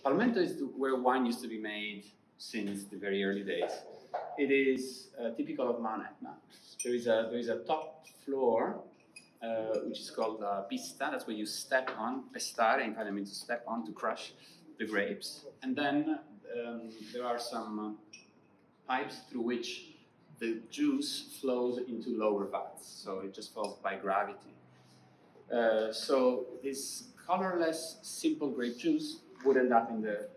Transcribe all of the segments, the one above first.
Palmento is where wine used to be made since the very early days. It is typical of Mount Etna. There is a top floor which is called pista. That's where you step on, pestare in Italian means to step on, to crush the grapes. And then there are some pipes through which the juice flows into lower vats. So it just flows by gravity. So this colorless, simple grape juice would end up in the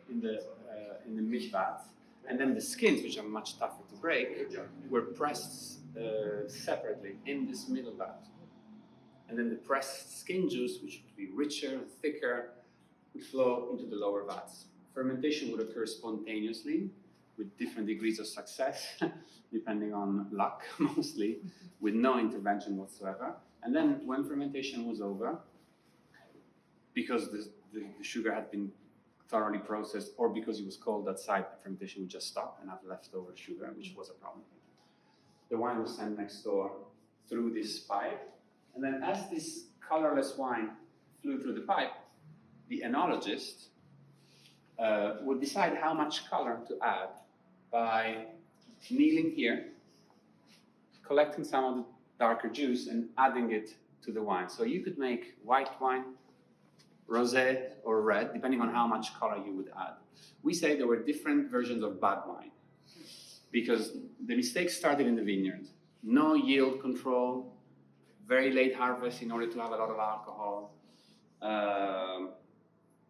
mid vat, and then the skins, which are much tougher to break, were pressed separately in this middle vat. And then the pressed skin juice, which would be richer, thicker, would flow into the lower vats. Fermentation would occur spontaneously with different degrees of success, depending on luck mostly, with no intervention whatsoever. And then when fermentation was over, because the sugar had been thoroughly processed, or because it was cold outside, the fermentation would just stop and have leftover sugar, which was a problem. The wine was sent next door through this pipe, and then as this colorless wine flew through the pipe, the enologist would decide how much color to add by kneeling here, collecting some of the darker juice and adding it to the wine. So you could make white wine, rosé, or red, depending on how much color you would add. We say there were different versions of bad wine because the mistake started in the vineyard. No yield control, very late harvest in order to have a lot of alcohol.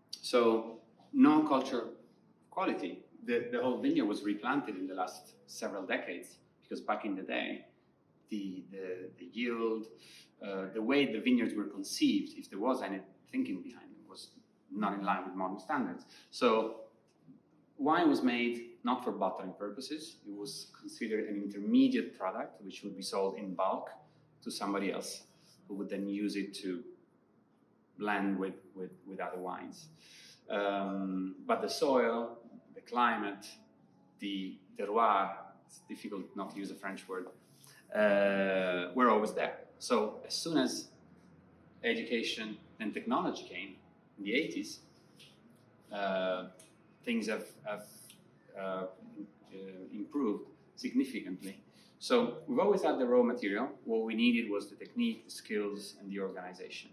So no culture quality. The whole vineyard was replanted in the last several decades because back in the day, the yield, the way the vineyards were conceived, if there was any thinking behind it, was not in line with modern standards. So wine was made not for bottling purposes. It was considered an intermediate product which would be sold in bulk to somebody else who would then use it to blend with other wines. But the soil, the climate, the terroir, it's difficult not to use a French word, were always there. So as soon as education and technology came in the 80s, things have improved significantly. So we've always had the raw material. What we needed was the technique, the skills, and the organization.